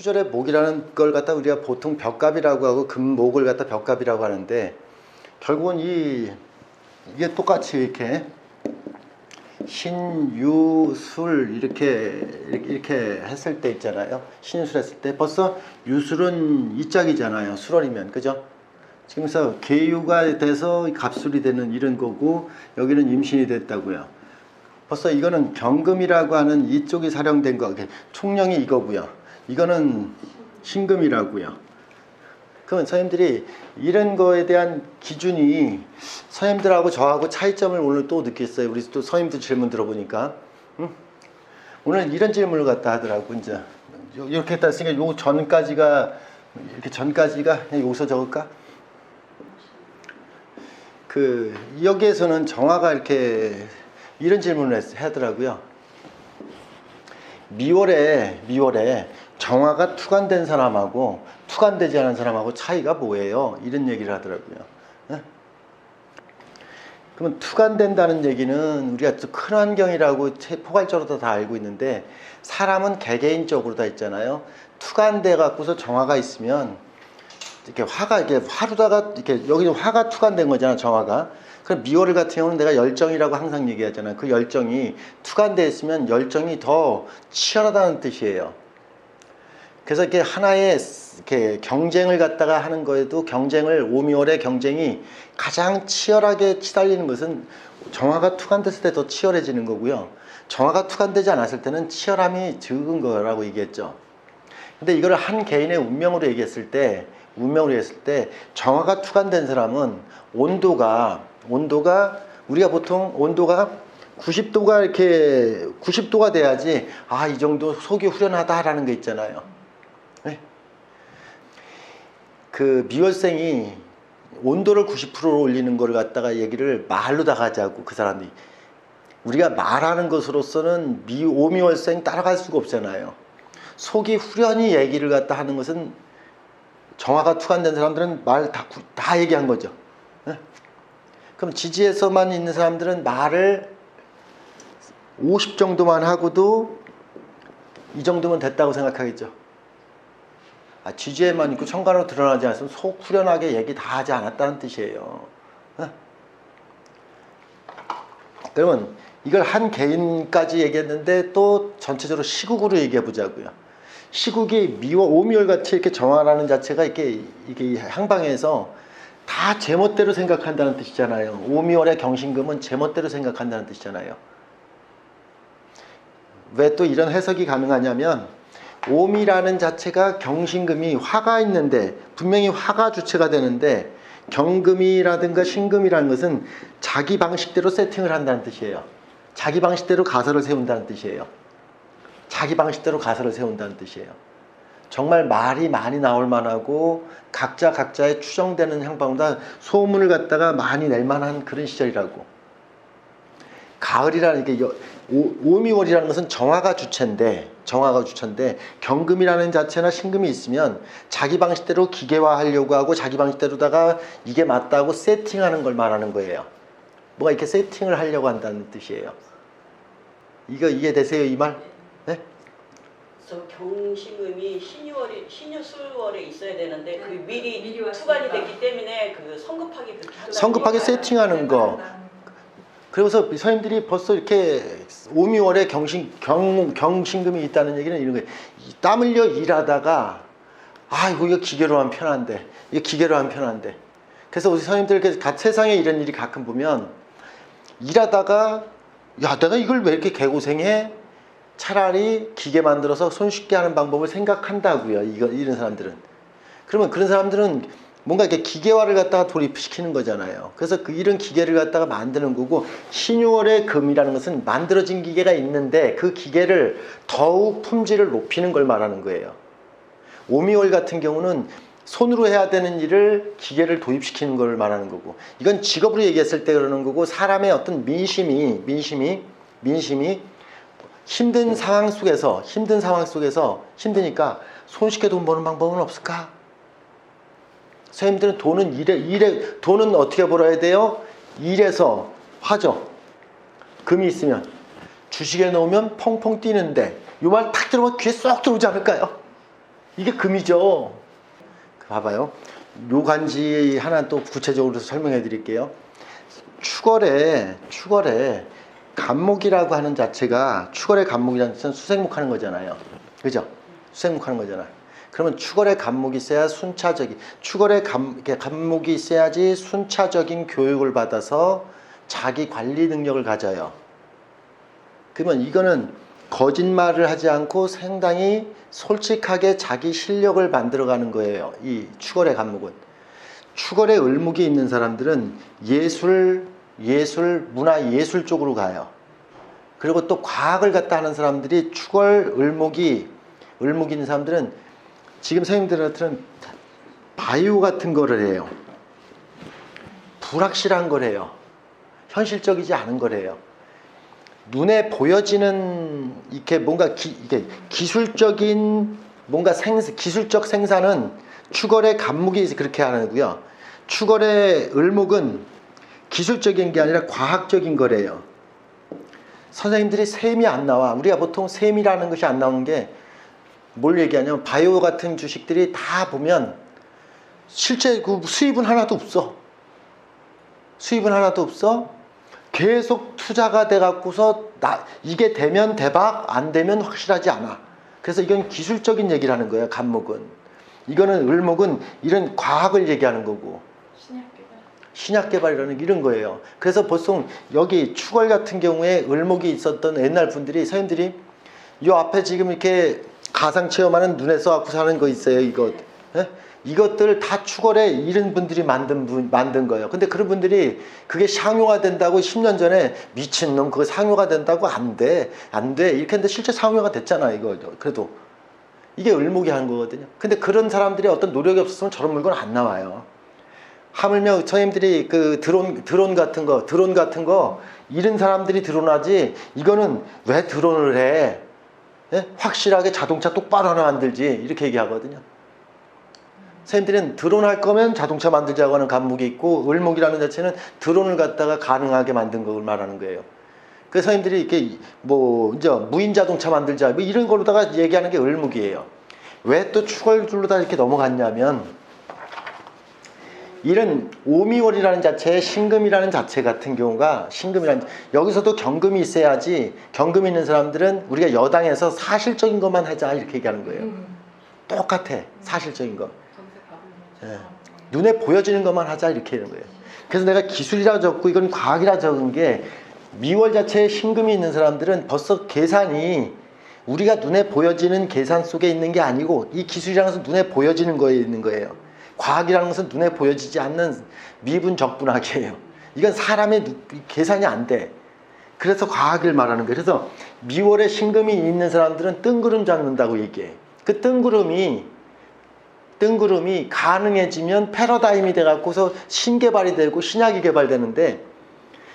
수절의 목이라는 걸 갖다 우리가 보통 벽갑이라고 하고 금목을 갖다 벽갑이라고 하는데, 결국은 이게 똑같이 이렇게 신유술 이렇게 했을 때 있잖아요. 신유술 했을 때 벌써 유술은 이짝이잖아요. 술월이면, 그죠? 지금서 계유가 돼서 갑술이 되는 이런 거고, 여기는 임신이 됐다고요. 벌써 이거는 경금이라고 하는 이쪽이 사령된 거, 총령이 이거고요. 이거는 신금이라고요. 그러면 선생님들이 이런 거에 대한 기준이 선생님들하고 저하고 차이점을 오늘 또 느꼈어요. 우리 또 선생님들 질문 들어보니까, 오늘 이런 질문을 갖다 하더라고. 이제 이렇게 했다 했으니까 요 전까지가, 이렇게 전까지가 그냥 여기서 적을까? 여기에서는 정화가 이렇게 이런 질문을 하더라고요. 미월에 정화가 투관된 사람하고 투관되지 않은 사람하고 차이가 뭐예요? 이런 얘기를 하더라고요. 네? 그러면 투관된다는 얘기는 우리가 큰 환경이라고 포괄적으로 다 알고 있는데, 사람은 개개인적으로 다 있잖아요. 투관돼 갖고서 정화가 있으면 이렇게 화가 이렇게 화루다가 이렇게 여기는 화가 투관된 거잖아, 정화가. 그럼 미월 같은 경우는 내가 열정이라고 항상 얘기하잖아요. 그 열정이 투관돼 있으면 열정이 더 치열하다는 뜻이에요. 그래서 이렇게 하나의 이렇게 경쟁을 갖다가 하는 거에도 오미월의 경쟁이 가장 치열하게 치달리는 것은 정화가 투관됐을 때 더 치열해지는 거고요. 정화가 투관되지 않았을 때는 치열함이 적은 거라고 얘기했죠. 근데 이걸 한 개인의 운명으로 얘기했을 때 정화가 투관된 사람은 온도가 우리가 보통 온도가 90도가 이렇게 90도가 돼야지 이 정도 속이 후련하다라는 게 있잖아요. 네? 그 미월생이 온도를 90%로 올리는 걸 갖다가 얘기를 말로 다 하자고, 그 사람이. 우리가 말하는 것으로서는 오미월생 따라갈 수가 없잖아요. 속이 후련히 얘기를 갖다 하는 것은 정화가 투관된 사람들은 말 다 얘기한 거죠. 네? 그럼 지지에서만 있는 사람들은 말을 50 정도만 하고도 이 정도면 됐다고 생각하겠죠. 지지에만 있고 천간으로 드러나지 않았으면 속 후련하게 얘기 다 하지 않았다는 뜻이에요. 네? 그러면 이걸 한 개인까지 얘기했는데 또 전체적으로 시국으로 얘기해 보자고요. 시국이 오미월 같이 이렇게 정화라는 자체가 이게 향방에서 다 제멋대로 생각한다는 뜻이잖아요. 오미월의 경신금은 제멋대로 생각한다는 뜻이잖아요. 왜 또 이런 해석이 가능하냐면, 오미라는 자체가 경신금이 화가 있는데, 분명히 화가 주체가 되는데, 경금이라든가 신금이라는 것은 자기 방식대로 세팅을 한다는 뜻이에요. 자기 방식대로 가설을 세운다는 뜻이에요. 정말 말이 많이 나올 만하고 각자의 추정되는 향방보다 소문을 갖다가 많이 낼 만한 그런 시절이라고. 가을이라는 게 오미월이라는 것은 정화가 주체인데 경금이라는 자체나 신금이 있으면 자기 방식대로 기계화하려고 하고 자기 방식대로다가 이게 맞다고 세팅하는 걸 말하는 거예요. 뭐가 이렇게 세팅을 하려고 한다는 뜻이에요. 이거 이해되세요, 이 말? 네? 경신금이 신유술월에 있어야 되는데 그 미리 투관이 됐기 때문에 그 성급하게 그렇게 한다는 성급하게 세팅하는 거. 그래서 선생님들이 벌써 이렇게 오미월에 경신금이 있다는 얘기는 이런 거예요. 땀 흘려 일하다가 이거 기계로 하면 편한데, 그래서 우리 선생님들 세상에 이런 일이 가끔 보면, 일하다가 내가 이걸 왜 이렇게 개고생해? 차라리 기계 만들어서 손쉽게 하는 방법을 생각한다고요. 이런 사람들은. 그러면 그런 사람들은 뭔가 이렇게 기계화를 갖다가 돌입시키는 거잖아요. 그래서 이런 기계를 갖다가 만드는 거고, 신유월의 금이라는 것은 만들어진 기계가 있는데 그 기계를 더욱 품질을 높이는 걸 말하는 거예요. 오미월 같은 경우는 손으로 해야 되는 일을 기계를 도입시키는 걸 말하는 거고, 이건 직업으로 얘기했을 때 그러는 거고, 사람의 어떤 민심이 힘든 상황 속에서 힘드니까 손쉽게 돈 버는 방법은 없을까? 선생님들은 돈은 어떻게 벌어야 돼요? 일해서 화죠. 금이 있으면 주식에 넣으면 펑펑 뛰는데, 이 말 탁 들어보면 귀에 쏙 들어오지 않을까요? 이게 금이죠. 봐봐요. 요 간지 하나 또 구체적으로 설명해 드릴게요. 축월에 간목이라고 하는 자체가, 축월의 간목이라는 자체는 수생목 하는 거잖아요. 그죠? 수생목 하는 거잖아. 그러면 축월의 간목이 있어야 축월의 간목이 있어야지 순차적인 교육을 받아서 자기 관리 능력을 가져요. 그러면 이거는 거짓말을 하지 않고 상당히 솔직하게 자기 실력을 만들어가는 거예요. 이 축월의 간목은. 축월의 을목이 있는 사람들은 문화 예술 쪽으로 가요. 그리고 또 과학을 갖다 하는 사람들이 축월 을목이 있는 사람들은 지금 선생님들한테는 바이오 같은 거를 해요. 불확실한 걸 해요. 현실적이지 않은 걸 해요. 눈에 보여지는 이렇게 뭔가 이게 기술적인 뭔가 기술적 생산은 축월의 간목이 그렇게 하고요. 축월의 을목은 기술적인 게 아니라 과학적인 거래요. 선생님들이 셈이 안 나와. 우리가 보통 셈이라는 것이 안 나오는 게 뭘 얘기하냐면 바이오 같은 주식들이 다 보면 실제 그 수입은 하나도 없어. 수입은 하나도 없어. 계속 투자가 돼 갖고서 이게 되면 대박, 안 되면 확실하지 않아. 그래서 이건 기술적인 얘기를 하는 거예요. 간목은. 이거는 을목은 이런 과학을 얘기하는 거고. 신약 개발이라는 이런 거예요. 그래서 보통 여기 축월 같은 경우에 을목이 있었던 옛날 분들이, 선생님들이 이 앞에 지금 이렇게 가상 체험하는 눈에 써갖고 사는 거 있어요. 이거. 예? 이것들 다 축월에 이런 분들이 만든 거예요. 근데 그런 분들이 그게 상용화 된다고 10년 전에 미친놈 그거 상용화 된다고 안 돼. 이렇게 했는데 실제 상용화가 됐잖아. 이거. 그래도 이게 을목이 하는 거거든요. 근데 그런 사람들이 어떤 노력이 없었으면 저런 물건 안 나와요. 하물며 선생님들이 그 드론 같은 거 이런 사람들이 드론하지, 이거는 왜 드론을 해? 예? 확실하게 자동차 똑바로 하나 만들지, 이렇게 얘기하거든요. 선생님들은 드론 할 거면 자동차 만들자고 하는 간목이 있고, 을목이라는 자체는 드론을 갖다가 가능하게 만든 걸 말하는 거예요. 그래서 선생님들이 이렇게 이제 무인 자동차 만들자 뭐 이런 걸로다가 얘기하는 게 을목이에요. 왜 또 축월줄로 다 이렇게 넘어갔냐면, 이런 오미월이라는 자체의 신금이라는 자체 같은 경우가, 여기서도 경금이 있어야지, 경금이 있는 사람들은 우리가 여당에서 사실적인 것만 하자 이렇게 얘기하는 거예요. 똑같아. 사실적인 거. 예. 눈에 보여지는 것만 하자 이렇게 하는 거예요. 그래서 내가 기술이라 적고 이건 과학이라 적은 게, 미월 자체에 신금이 있는 사람들은 벌써 계산이 우리가 눈에 보여지는 계산 속에 있는 게 아니고, 이 기술이라는 것은 눈에 보여지는 거에 있는 거예요. 과학이라는 것은 눈에 보여지지 않는 미분적분학이에요. 이건 사람의 계산이 안 돼. 그래서 과학을 말하는 거예요. 그래서 미월에 신금이 있는 사람들은 뜬구름 잡는다고 얘기해. 그 뜬구름이 가능해지면 패러다임이 돼갖고서 신개발이 되고 신약이 개발되는데,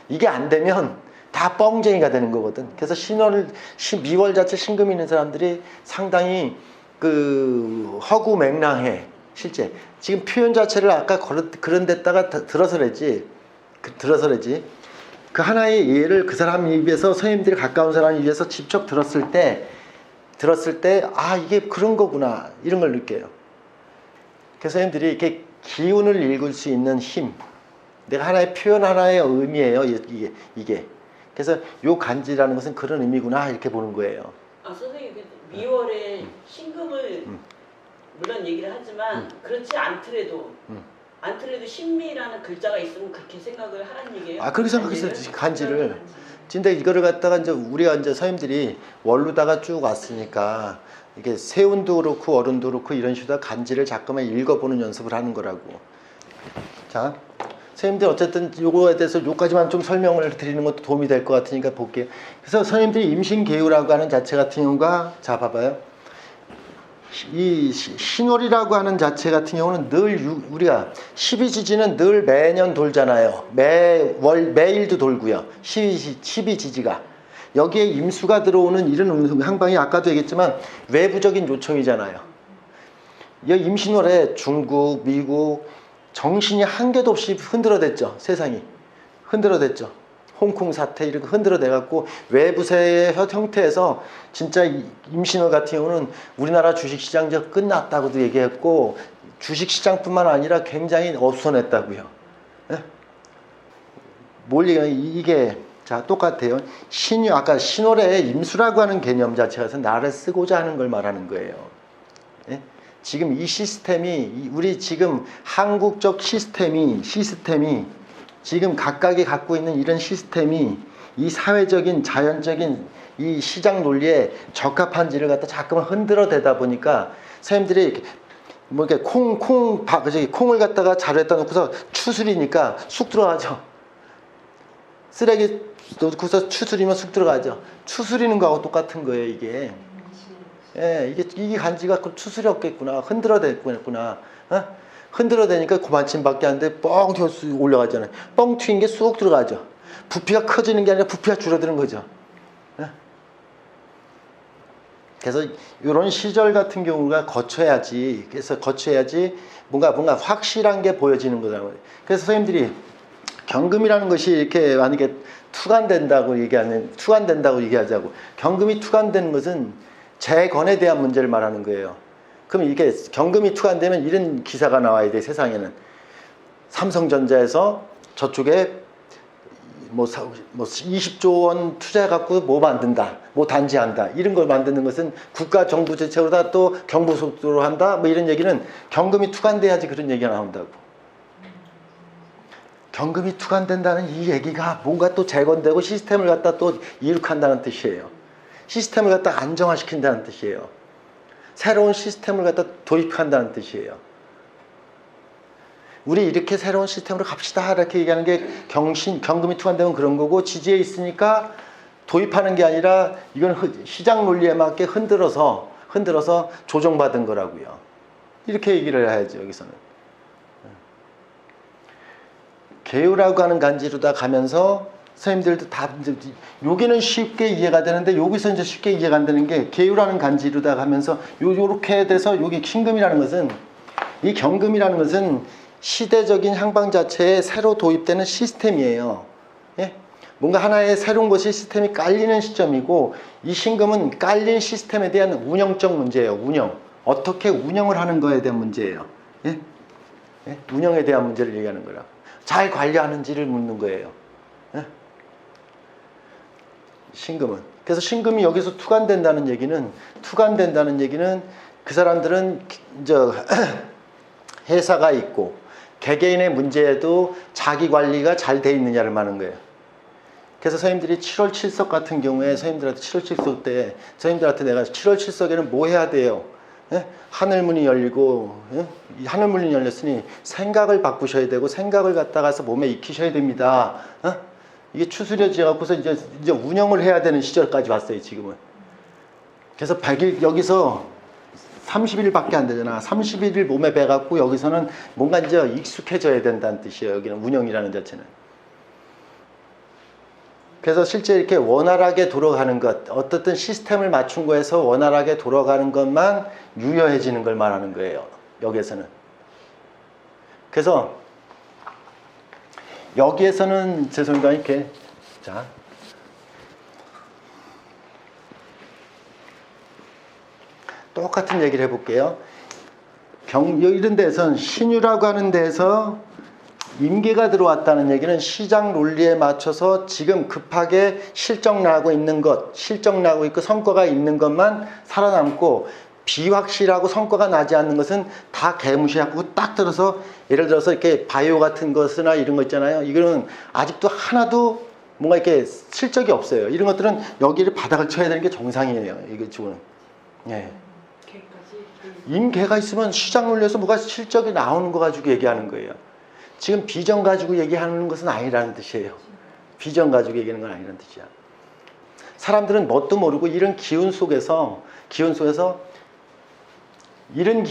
이게 안 되면 다 뻥쟁이가 되는 거거든. 그래서 미월 자체 신금이 있는 사람들이 상당히 허구맹랑해. 실제 지금 표현 자체를 아까 그런 데다가 들어서래지. 그 하나의 예를 그 사람 입에서, 선생님들이 가까운 사람 입에서 직접 들었을 때 아, 이게 그런 거구나, 이런 걸 느껴요. 그래서 선생님들이 이렇게 기운을 읽을 수 있는 힘, 내가 하나의 표현, 하나의 의미예요. 이게. 그래서 요 간지라는 것은 그런 의미구나, 이렇게 보는 거예요. 아, 선생님, 미월에 신금을 물론 얘기를 하지만 그렇지 않더라도 신미라는 글자가 있으면 그렇게 생각을 하라는 얘기예요. 아, 그렇게 생각했어요. 간지를. 근데 이거를 갖다가 우리가 선생님들이 원루다가 쭉 왔으니까, 이게 세운도 그렇고 어른도 그렇고 이런 식으로 간지를 자꾸만 읽어보는 연습을 하는 거라고. 자, 선생님들 어쨌든 요거에 대해서 요까지만 좀 설명을 드리는 것도 도움이 될 것 같으니까 볼게요. 그래서 선생님들이 임신계유라고 하는 자체 같은 경우가, 자 봐봐요. 이 신월이라고 하는 자체 같은 경우는 늘 우리가 12지지는 늘 매년 돌잖아요. 매일도 돌고요. 12지지가. 여기에 임수가 들어오는 이런 향방이 아까도 얘기했지만 외부적인 요청이잖아요. 이 임신월에 중국, 미국 정신이 한 개도 없이 흔들어댔죠. 세상이 흔들어댔죠. 홍콩 사태 이렇게 흔들어내 갖고 외부세의 형태에서 진짜 임신월 같은 경우는 우리나라 주식시장 이제 끝났다고도 얘기했고 주식시장뿐만 아니라 굉장히 어수선했다고요. 예? 뭘 얘기하면 이게 자 똑같아요. 아까 신월의 임수라고 하는 개념 자체가 나를 쓰고자 하는 걸 말하는 거예요. 예? 지금 이 시스템이 우리 지금 한국적 시스템이 지금 각각이 갖고 있는 이런 시스템이 이 사회적인 자연적인 이 시장 논리에 적합한지를 갖다 자꾸만 흔들어대다 보니까 선생님들이 뭐 이렇게 콩을 갖다가 자루에다 놓고서 추스리니까 쑥 들어가죠. 쓰레기 놓고서 추스리면 쑥 들어가죠. 추스리는 거하고 똑같은 거예요, 이게. 예, 이게 간지가 추스리 없겠구나. 흔들어댔구나. 어? 흔들어대니까 고만침밖에 안 돼. 뻥 튀어 올라가잖아요. 뻥 튀인 게 쑥 들어가죠. 부피가 커지는 게 아니라 부피가 줄어드는 거죠. 예? 그래서 이런 시절 같은 경우가 거쳐야지. 그래서 거쳐야지 뭔가 확실한 게 보여지는 거잖아요. 그래서 선생님들이 경금이라는 것이 이렇게 만약에 투간된다고 얘기하자고. 경금이 투간되는 것은 재건에 대한 문제를 말하는 거예요. 그럼 이게 경금이 투간되면 이런 기사가 나와야 돼, 세상에는. 삼성전자에서 저쪽에 뭐 20조 원 투자해갖고 뭐 만든다, 뭐 단지한다. 이런 걸 만드는 것은 국가 정부 정책으로다 또 경부 속도로 한다. 뭐 이런 얘기는 경금이 투간돼야지 그런 얘기가 나온다고. 경금이 투간된다는 이 얘기가 뭔가 또 재건되고 시스템을 갖다 또 이룩한다는 뜻이에요. 시스템을 갖다 안정화시킨다는 뜻이에요. 새로운 시스템을 갖다 도입한다는 뜻이에요. 우리 이렇게 새로운 시스템으로 갑시다 이렇게 얘기하는 게 경금이 투간되면 그런 거고, 지지에 있으니까 도입하는 게 아니라 이건 시장 논리에 맞게 흔들어서 조정받은 거라고요. 이렇게 얘기를 해야죠, 여기서는. 개요라고 하는 간지로다 가면서 선생님들도 다 여기는 쉽게 이해가 되는데 여기서 이제 쉽게 이해가 안 되는 게 개요라는 간지로다 가면서 요렇게 돼서 여기 신금이라는 것은, 이 경금이라는 것은 시대적인 향방 자체에 새로 도입되는 시스템이에요. 예? 뭔가 하나의 새로운 것이 시스템이 깔리는 시점이고, 이 신금은 깔린 시스템에 대한 운영적 문제예요. 운영. 어떻게 운영을 하는 거에 대한 문제예요. 예? 예? 운영에 대한 문제를 얘기하는 거라. 잘 관리하는지를 묻는 거예요. 예? 신금은. 그래서 신금이 여기서 투간된다는 얘기는 그 사람들은 회사가 있고 개개인의 문제에도 자기 관리가 잘 돼 있느냐를 말하는 거예요. 그래서 선생님들이 7월 7석 같은 경우에 선생님들한테 7월 7석 때 선생님들한테 내가 7월 7석에는 뭐 해야 돼요? 예? 하늘문이 열리고, 예? 이 하늘문이 열렸으니 생각을 바꾸셔야 되고 생각을 갖다가서 몸에 익히셔야 됩니다. 어? 이게 추스려져 갖고서 이제 운영을 해야 되는 시절까지 왔어요, 지금은. 그래서 100일 여기서 30일밖에 안 되잖아. 30일을 몸에 배갖고 여기서는 뭔가 이제 익숙해져야 된다는 뜻이에요. 여기는 운영이라는 자체는. 그래서 실제 이렇게 원활하게 돌아가는 것, 어떻든 시스템을 맞춘 거에서 원활하게 돌아가는 것만 유효해지는 걸 말하는 거예요, 여기에서는. 그래서 여기에서는 죄송합니다, 이렇게 자 똑같은 얘기를 해볼게요. 이런 데서는 신유라고 하는 데에서 임계가 들어왔다는 얘기는 시장 논리에 맞춰서 지금 급하게 실적 나고 있고 성과가 있는 것만 살아남고, 비확실하고 성과가 나지 않는 것은 다 개무시하고 딱 들어서, 예를 들어서 이렇게 바이오 같은 것이나 이런 거 있잖아요. 이거는 아직도 하나도 뭔가 이렇게 실적이 없어요. 이런 것들은 여기를 바닥을 쳐야 되는 게 정상이에요. 이게 지금. 예. 임계가 있으면 시장 논리에서 뭐가 실적이 나오는 거 가지고 얘기하는 거예요. 지금 비전 가지고 얘기하는 것은 아니라는 뜻이에요. 비전 가지고 얘기하는 건 아니라는 뜻이야. 사람들은 뭣도 모르고 이런 기운 속에서 이런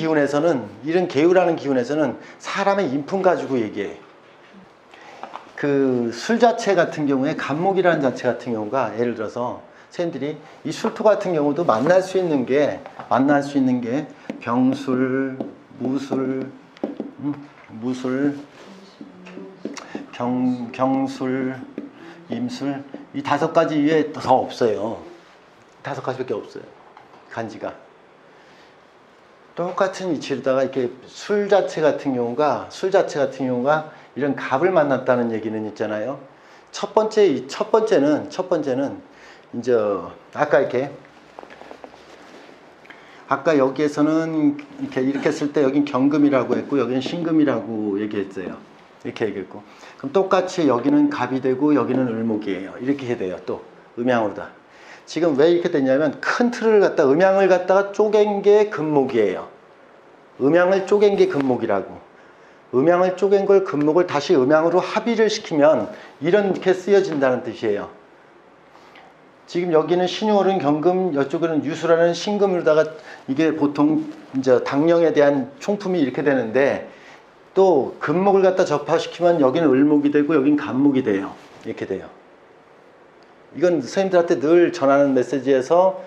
개요라는 기운에서는 사람의 인품 가지고 얘기해. 그 술 자체 같은 경우에 간목이라는 자체 같은 경우가, 예를 들어서 선생님들이 이 술토 같은 경우도 만날 수 있는 게 병술, 무술, 경술, 임술 이 5가지 이외에 더 없어요. 5가지밖에 없어요. 간지가. 똑같은 이치로다가 이렇게 술 자체 같은 경우가 이런 갑을 만났다는 얘기는 있잖아요. 첫 번째는 이제 아까 여기에서는 이렇게 했을 때 여긴 경금이라고 했고 여기는 신금이라고 얘기했어요. 이렇게 얘기했고 그럼 똑같이 여기는 갑이 되고 여기는 을목이에요. 이렇게 돼요. 또 음양으로다. 지금 왜 이렇게 됐냐면 큰 틀을 갖다 음양을 갖다가 쪼갠 게 금목이에요. 음양을 쪼갠 게 금목이라고. 음양을 쪼갠 걸 금목을 다시 음양으로 합의를 시키면 이렇게 쓰여진다는 뜻이에요. 지금 여기는 신유월은 경금, 이쪽에는 유수라는 신금으로다가 이게 보통 이제 당령에 대한 총품이 이렇게 되는데 또 금목을 갖다 접합시키면 여기는 을목이 되고 여기는 간목이 돼요. 이렇게 돼요. 이건 선생님들한테 늘 전하는 메시지에서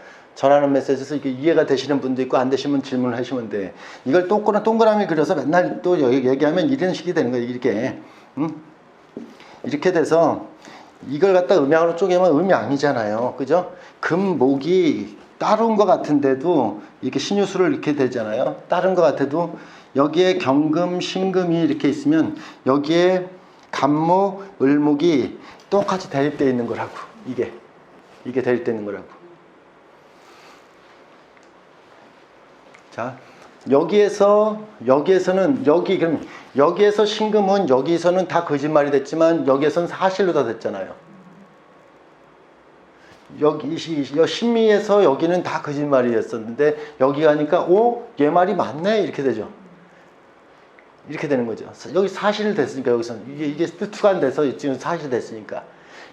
이게 이해가 되시는 분도 있고 안 되시면 질문을 하시면 돼. 이걸 동그라미 그려서 맨날 또 얘기하면 이런 식이 되는 거예요. 이렇게. 이렇게 돼서 이걸 갖다 음양으로 쪼개면 음양이잖아요. 그죠? 금목이 따른 것 같은데도 이렇게 신유수를 이렇게 되잖아요. 따른 것 같아도 여기에 경금, 신금이 이렇게 있으면 여기에 간목, 을목이 똑같이 대립되어 있는 거라고. 이게 대립되어 있는 거라고. 자, 여기에서 신금은 여기서는 다 거짓말이 됐지만 여기에서는 사실로 다 됐잖아요. 여기 신미에서 여기는 다 거짓말이 됐었는데 여기 가니까 얘 말이 맞네 이렇게 되죠. 이렇게 되는 거죠. 여기 사실 됐으니까 여기서는 이게 투간돼서 지금 사실 됐으니까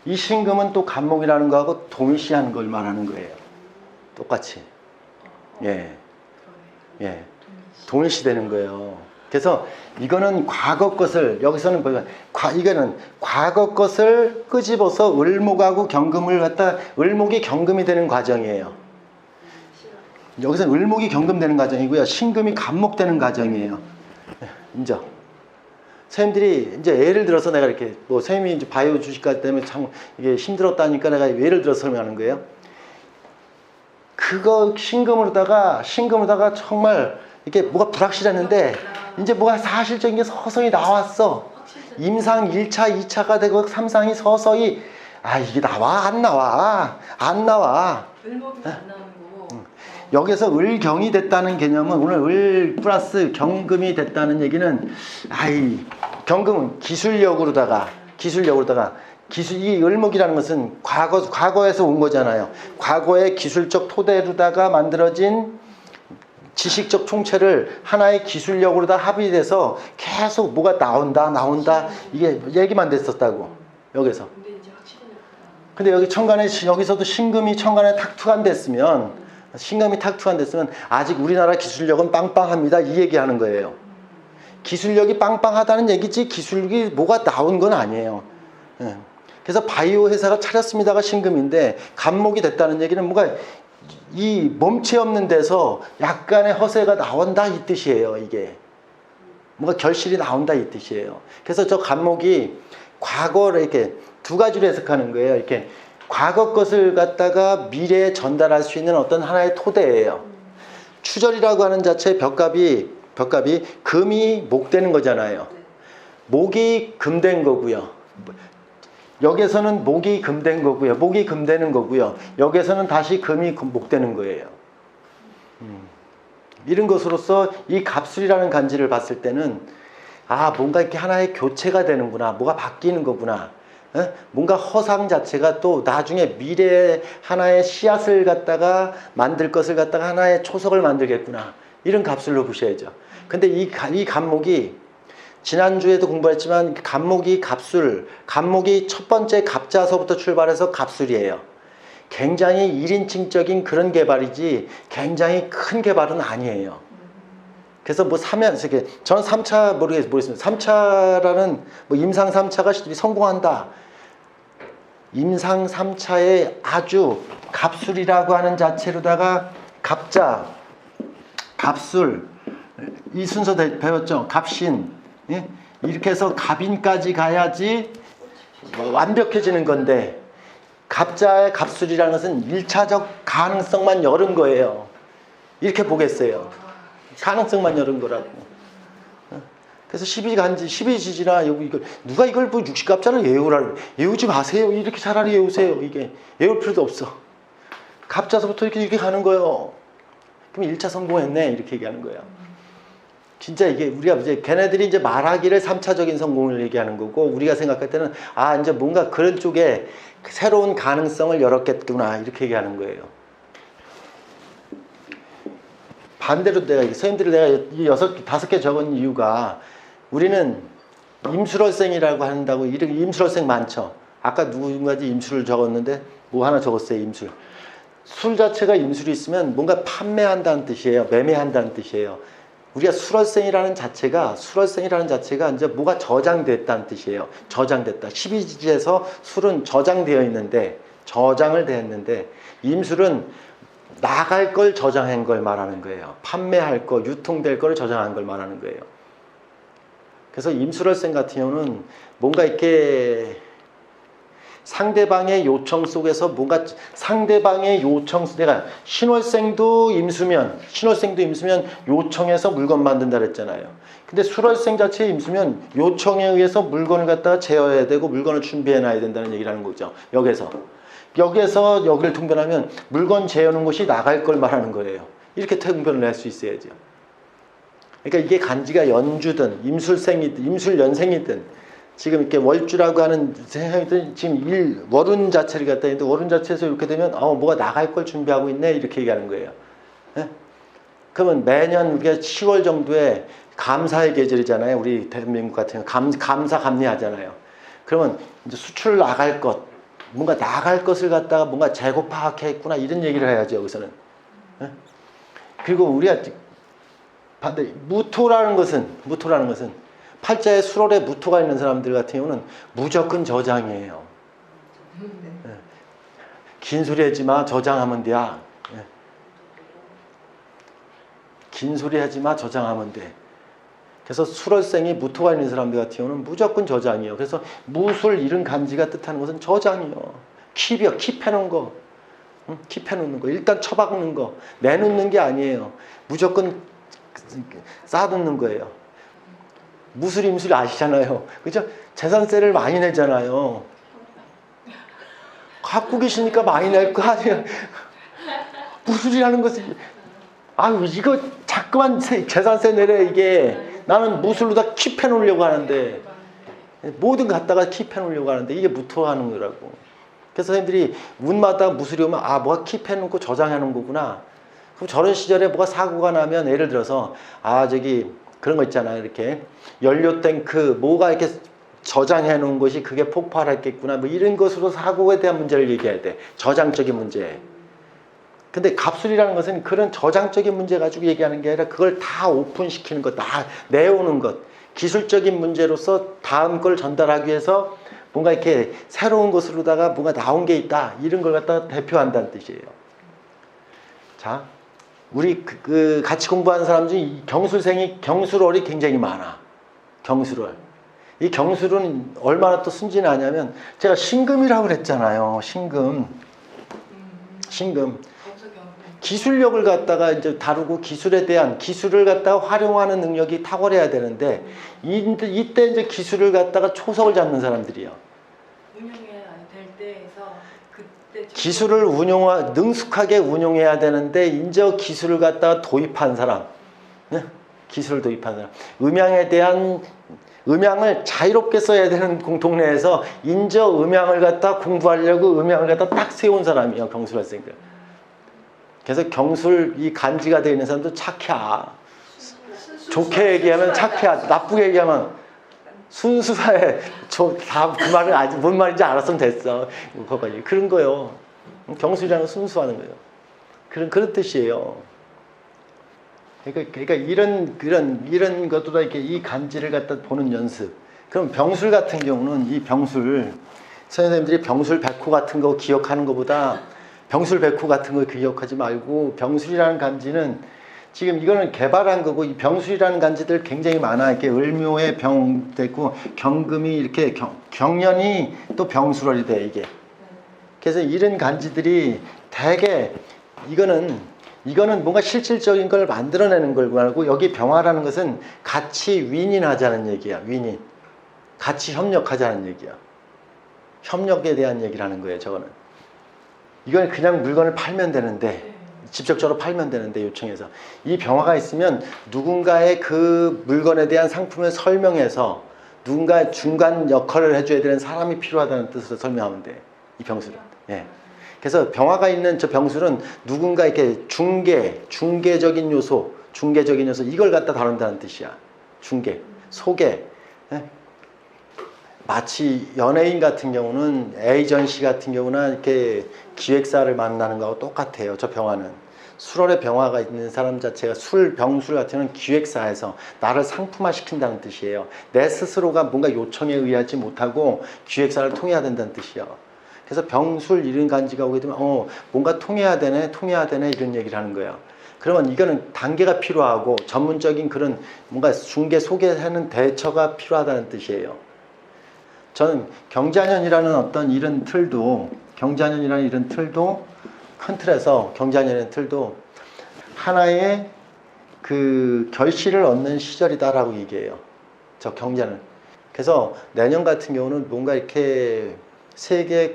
이 신금은 또 간목이라는 거하고 동일시하는 걸 말하는 거예요. 똑같이. 예. 동일시되는 거예요. 그래서 이거는 과거 것을 여기서는 이거는 과거 것을 끄집어서 을목하고 경금을 갖다 을목이 경금이 되는 과정이에요. 여기서는 을목이 경금되는 과정이고요. 신금이 간목되는 과정이에요. 인정. 선생님들이 이제 예를 들어서 내가 이렇게 선생님이 이제 바이오 주식가 때문에 참 이게 힘들었다니까 내가 예를 들어서 설명하는 거예요. 그거 신금으로다가 정말 이게 뭐가 불확실했는데 이제 뭐가 사실적인 게 서서히 나왔어. 임상 1차, 2차가 되고 3상이 서서히 이게 나와? 안 나와? 안 나와. 을목이 안 나오는 거고. 여기서 을경이 됐다는 개념은 오늘 을 플러스 경금이 됐다는 얘기는 경금은 기술력으로다가 이 을목이라는 것은 과거에서 온 거잖아요. 과거의 기술적 토대로다가 만들어진 지식적 총체를 하나의 기술력으로다 합의돼서 계속 뭐가 나온다 이게 얘기만 됐었다고 여기서. 근데 여기 여기서도 신금이 천간에 탁 투간됐으면 아직 우리나라 기술력은 빵빵합니다 이 얘기하는 거예요. 기술력이 빵빵하다는 얘기지 기술력이 뭐가 나온 건 아니에요. 그래서 바이오 회사가 차렸습니다가 신금인데 간목이 됐다는 얘기는 뭐가 이 몸체 없는 데서 약간의 허세가 나온다 이 뜻이에요. 이게 뭔가 결실이 나온다 이 뜻이에요. 그래서 저 간목이 과거를 이렇게 두 가지로 해석하는 거예요. 이렇게 과거 것을 갖다가 미래에 전달할 수 있는 어떤 하나의 토대예요. 추절이라고 하는 자체의 벽갑이 금이 목되는 거잖아요. 목이 금된 거고요. 여기에서는 목이 금된 거고요. 목이 금되는 거고요. 여기에서는 다시 금이 목되는 거예요. 이런 것으로서 이 갑술이라는 간지를 봤을 때는 뭔가 이렇게 하나의 교체가 되는구나. 뭐가 바뀌는 거구나. 뭔가 허상 자체가 또 나중에 미래의 하나의 씨앗을 갖다가 만들 것을 갖다가 하나의 초석을 만들겠구나. 이런 갑술로 보셔야죠. 근데 이 간목이 지난주에도 공부했지만 간목이 첫 번째 갑자서부터 출발해서 갑술이에요. 굉장히 1인칭적인 그런 개발이지 굉장히 큰 개발은 아니에요. 그래서 저는 3차 모르겠습니다. 3차라는 임상 3차가 성공한다. 임상 3차에 아주 갑술이라고 하는 자체로다가 갑자, 갑술 이 순서 배웠죠. 갑신 이렇게 해서 갑인까지 가야지 완벽해지는 건데 갑자의 갑술이라는 것은 1차적 가능성만 열은 거예요. 이렇게 보겠어요. 가능성만 열은 거라고. 그래서 12지지나 이걸 누가 이걸 뭐 60갑자를 외우지 마세요. 이렇게 차라리 외우세요. 이게 외울 필요도 없어. 갑자서부터 이렇게 가는 거예요. 그럼 1차 성공했네 이렇게 얘기하는 거예요. 진짜 이게 우리가 이제 걔네들이 이제 말하기를 3차적인 성공을 얘기하는 거고 우리가 생각할 때는 아 이제 뭔가 그런 쪽에 새로운 가능성을 열었겠구나 이렇게 얘기하는 거예요. 반대로 내가 선생님들이 내가 5개 적은 이유가 우리는 임술월생이라고 한다고 이렇게 임술월생 많죠. 아까 누군가지 임술을 적었는데 뭐 하나 적었어요. 임술. 술 자체가 임술이 있으면 뭔가 판매한다는 뜻이에요. 매매한다는 뜻이에요. 우리가 술월생이라는 자체가 이제 뭐가 저장됐다는 뜻이에요. 저장됐다. 12지지에서 술은 저장되어 있는데 저장을 됐는데 임술은 나갈 걸 저장한 걸 말하는 거예요. 판매할 거, 유통될 걸 저장한 걸 말하는 거예요. 그래서 임술월생 같은 경우는 뭔가 이렇게 상대방의 요청 속에서 뭔가 상대방의 요청, 내가 신월생도 임수면 요청해서 물건 만든다 그랬잖아요. 근데 술월생 자체에 임수면 요청에 의해서 물건을 갖다가 제어해야 되고 물건을 준비해 놔야 된다는 얘기를 하는 거죠. 여기서 여기를 통변하면 물건 재우는 것이 나갈 걸 말하는 거예요. 이렇게 통변을 할 수 있어야죠. 그러니까 이게 간지가 연주든 임술생이든 임술연생이든 지금 이렇게 월주라고 하는 생각이든 지금 월운 자체를 갖다 있는데 월운 자체에서 이렇게 되면 뭐가 나갈 걸 준비하고 있네 이렇게 얘기하는 거예요. 예? 그러면 매년 우리가 10월 정도에 감사의 계절이잖아요. 우리 대한민국 같은 경우 감사 감리하잖아요. 그러면 이제 수출 나갈 것 뭔가 나갈 것을 갖다가 뭔가 재고 파악했구나 이런 얘기를 해야죠. 여기서는. 예? 그리고 우리가 반대 무토라는 것은 팔자에 수월에 무토가 있는 사람들 같은 경우는 무조건 저장이에요. 예. 긴 소리 하지 마 저장하면 돼. 예. 긴 소리 하지 마 저장하면 돼. 그래서 술월생이 무토가 있는 사람들 같은 경우는 무조건 저장이에요. 그래서 무술 이런 간지가 뜻하는 것은 저장이요. 킵해놓은 거. 킵해놓는 거. 일단 처박는 거. 내놓는 게 아니에요. 무조건 쌓아놓는 거예요. 무술 임술 아시잖아요. 그죠? 재산세를 많이 내잖아요. 갖고 계시니까 많이 낼 거 아니에요. 무술이라는 것은 이거 자꾸만 재산세 내래 이게 나는 무술로 다 킵해 놓으려고 하는데 모든 거 갖다가 킵해 놓으려고 하는데 이게 무토하는 거라고. 그래서 선생님들이 운마다 무술이 오면 뭐가 킵해 놓고 저장해 놓은 거구나. 그럼 저런 시절에 뭐가 사고가 나면 예를 들어서 그런 거 있잖아요. 이렇게 연료 탱크 뭐가 이렇게 저장해 놓은 것이 그게 폭발했겠구나. 뭐 이런 것으로 사고에 대한 문제를 얘기해야 돼. 저장적인 문제. 근데 갑술이라는 것은 그런 저장적인 문제 가지고 얘기하는 게 아니라 그걸 다 오픈시키는 것, 다 내오는 것. 기술적인 문제로서 다음 걸 전달하기 위해서 뭔가 이렇게 새로운 것으로다가 뭔가 나온 게 있다. 이런 걸 갖다가 대표한다는 뜻이에요. 자. 우리 같이 공부하는 사람 중에 경술월이 굉장히 많아. 경술월. 이 경술은 얼마나 또 순진하냐면 제가 신금이라고 그랬잖아요. 신금. 기술력을 갖다가 이제 다루고 기술을 갖다가 활용하는 능력이 탁월해야 되는데 이때 이제 기술을 갖다가 초석을 잡는 사람들이요. 기술을 능숙하게 운용해야 되는데 인저 기술을 갖다가 도입한 사람, 네? 기술을 도입한 사람, 음양을 자유롭게 써야 되는 동네에서 인저 음양을 갖다 공부하려고 음양을 갖다 딱 세운 사람이에요. 경술학생들. 그래서 경술 이 간지가 되어 있는 사람도 착해. 좋게 얘기하면 착해. 나쁘게 얘기하면 순수해. 다 그 말을 아직 뭔 말인지 알았으면 됐어. 그런 거요. 경술이라는 건 순수하는 거예요. 그런 뜻이에요. 그러니까 이런 것보다 이렇게 이 간지를 갖다 보는 연습. 그럼 병술 같은 경우는 이 병술 선생님들이 병술 백호 같은 거 기억하는 것보다 병술 백호 같은 거 기억하지 말고 병술이라는 간지는 지금 이거는 개발한 거고, 이 병술이라는 간지들 굉장히 많아. 이렇게 을묘에 병 됐고, 경금이 이렇게 경련이 또 병술월이 돼, 이게. 그래서 이런 간지들이 대개 이거는 뭔가 실질적인 걸 만들어내는 걸고 알고, 여기 병화라는 것은 같이 윈윈하자는 얘기야. 윈윈. 같이 협력하자는 얘기야. 협력에 대한 얘기를 하는 거예요, 저거는. 이건 그냥 물건을 팔면 되는데, 직접적으로 팔면 되는데, 요청해서 이 병화가 있으면 누군가의 그 물건에 대한 상품을 설명해서 누군가 중간 역할을 해줘야 되는 사람이 필요하다는 뜻으로 설명하면 돼, 이 병술은. 예. 그래서 병화가 있는 저 병술은 누군가 이렇게 중개적인 요소 이걸 갖다 다룬다는 뜻이야. 중개, 소개. 예? 마치 연예인 같은 경우는 에이전시 같은 경우나 이렇게 기획사를 만나는 거하고 똑같아요. 저 병화는 술월에 병화가 있는 사람 자체가 병술 같은 경우는 기획사에서 나를 상품화 시킨다는 뜻이에요. 내 스스로가 뭔가 요청에 의하지 못하고 기획사를 통해야 된다는 뜻이에요. 그래서 병술 이런 간지가 오게 되면 뭔가 통해야 되네 이런 얘기를 하는 거예요. 그러면 이거는 단계가 필요하고 전문적인 그런 뭔가 중개 소개하는 대처가 필요하다는 뜻이에요. 저는 경자년이라는 어떤 이런 틀도 큰 틀에서 경자년의 틀도 하나의 그 결실을 얻는 시절이다라고 얘기해요. 저 경자는. 그래서 내년 같은 경우는 뭔가 이렇게 세계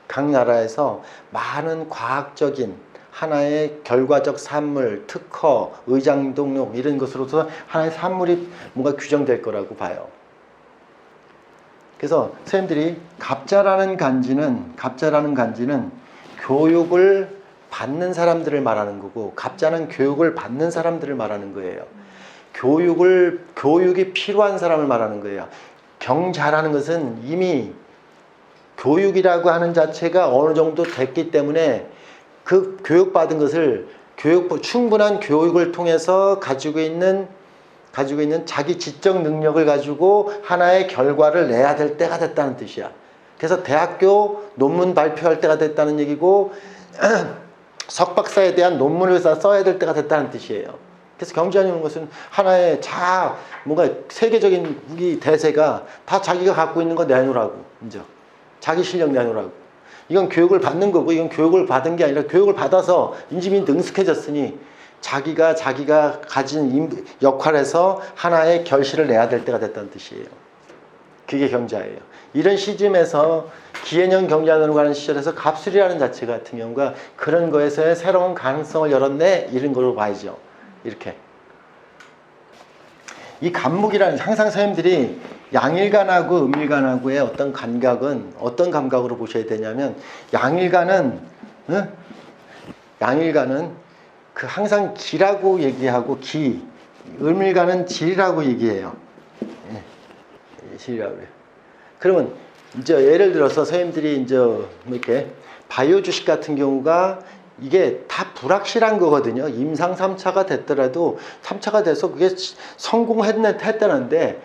각 나라에서 많은 과학적인 하나의 결과적 산물, 특허, 의장동록 이런 것으로서 하나의 산물이 뭔가 규정될 거라고 봐요. 그래서 선생님들이 갑자라는 간지는 교육을 받는 사람들을 말하는 거고, 갑자는 교육을 받는 사람들을 말하는 거예요. 교육이 필요한 사람을 말하는 거예요. 경자라는 것은 이미 교육이라고 하는 자체가 어느 정도 됐기 때문에 그 교육받은 것을 충분한 교육을 통해서 가지고 있는 자기 지적 능력을 가지고 하나의 결과를 내야 될 때가 됐다는 뜻이야. 그래서 대학교 논문 발표할 때가 됐다는 얘기고 석박사에 대한 논문을 써야 될 때가 됐다는 뜻이에요. 그래서 경제하는 것은 하나의 뭔가 세계적인 우리 대세가 다 자기가 갖고 있는 거 내놓으라고, 이제 자기 실력 내놓으라고. 이건 교육을 받는 거고, 이건 교육을 받은 게 아니라 교육을 받아서 인지민이 능숙해졌으니 자기가 가진 역할에서 하나의 결실을 내야 될 때가 됐다는 뜻이에요. 그게 경자예요. 이런 시점에서 기해년 경자년으로 가는 시절에서 갑술이라는 자체 같은 경우가 그런 거에서의 새로운 가능성을 열었네, 이런 걸로 봐야죠. 이렇게. 이 간목이라는, 항상 선생님들이 양일간하고 음일간하고의 어떤 감각은 어떤 감각으로 보셔야 되냐면, 양일간은 그 항상 기라고 얘기하고 음일간은 질이라고 얘기해요. 질이라고 해요. 그러면 이제 예를 들어서 선생님들이 이제 이렇게 바이오 주식 같은 경우가 이게 다 불확실한 거거든요. 임상 3차가 됐더라도 3차가 돼서 그게 성공했다는데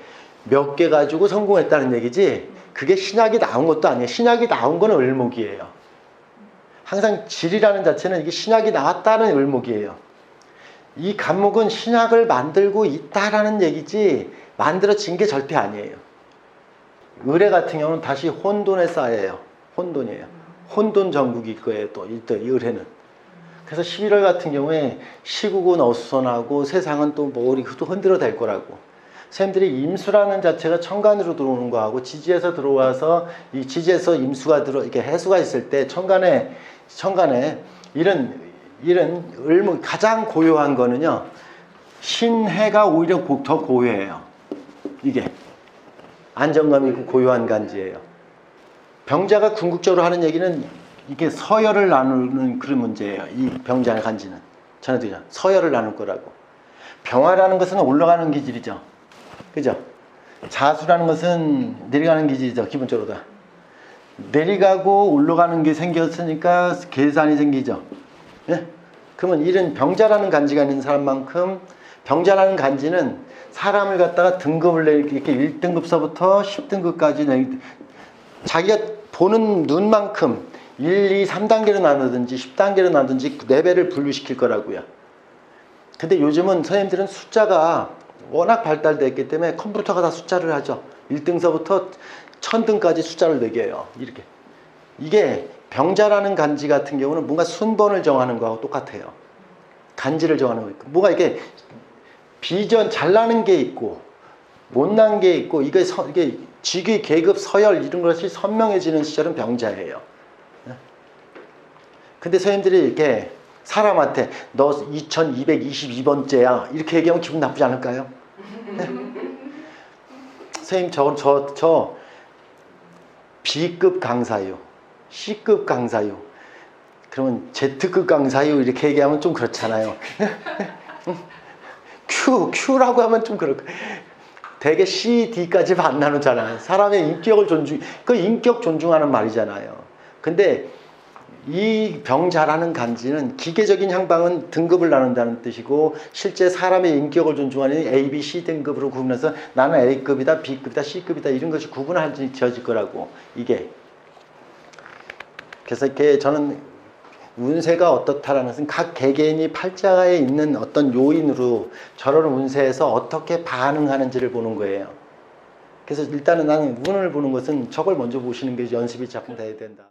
몇 개 가지고 성공했다는 얘기지, 그게 신약이 나온 것도 아니에요. 신약이 나온 거는 을목이에요. 항상 질이라는 자체는 이게 신약이 나왔다는 을목이에요. 이 간목은 신약을 만들고 있다라는 얘기지 만들어진 게 절대 아니에요. 을의 같은 경우는 다시 혼돈에 쌓여요. 혼돈이에요. 혼돈 전국일 거예요. 또 이 을에는. 그래서 11월 같은 경우에 시국은 어수선하고 세상은 또 머리 흔들어 댈 거라고. 선생님들이 임수라는 자체가 천간으로 들어오는 거하고 지지에서 들어와서 이 지지에서 임수가 이렇게 해수가 있을 때 천간에 이런 을목 가장 고요한 거는요, 신해가 오히려 더 고요해요. 이게 안정감 있고 고요한 간지예요. 병자가 궁극적으로 하는 얘기는 이게 서열을 나누는 그런 문제예요. 이 병자의 간지는 전해드리죠. 서열을 나눌 거라고. 병화라는 것은 올라가는 기질이죠. 그죠? 자수라는 것은 내려가는 기질이죠. 기본적으로 다. 내려가고 올라가는 게 생겼으니까 계산이 생기죠. 예? 그러면 이런 병자라는 간지가 있는 사람만큼, 병자라는 간지는 사람을 갖다가 등급을 이렇게 1등급서부터 10등급까지 자기가 보는 눈만큼 1, 2, 3단계로 나누든지 10단계로 나누든지 레벨을 분류시킬 거라고요. 근데 요즘은 선생님들은 숫자가 워낙 발달됐기 때문에 컴퓨터가 다 숫자를 하죠. 1등서부터 1000등까지 숫자를 매겨요. 이렇게. 이게 병자라는 간지 같은 경우는 뭔가 순번을 정하는 거하고 똑같아요. 간지를 정하는 거 있고. 뭐가 이게 비전 잘나는 게 있고 못난 게 있고 이게 직위, 계급, 서열 이런 것이 선명해지는 시절은 병자예요. 근데 선생님들이 이렇게 사람한테 너 2222번째야 이렇게 얘기하면 기분 나쁘지 않을까요? 네? 선생님 저 B급 강사요, C급 강사요, 그러면 Z급 강사요 이렇게 얘기하면 좀 그렇잖아요. Q라고 하면 좀 그렇고 대개 C, D까지 안 나누잖아요. 사람의 인격을 그 인격 존중하는 말이잖아요. 근데 이 병자라는 간지는 기계적인 향방은 등급을 나눈다는 뜻이고 실제 사람의 인격을 존중하는 A, B, C 등급으로 구분해서 나는 A급이다, B급이다, C급이다 이런 것이 구분지어질 거라고 이게. 그래서 이렇게 저는 운세가 어떻다라는 것은 각 개개인이 팔자에 있는 어떤 요인으로 저런 운세에서 어떻게 반응하는지를 보는 거예요. 그래서 일단은 나는 운을 보는 것은 저걸 먼저 보시는 게 연습이 조금 돼야 된다.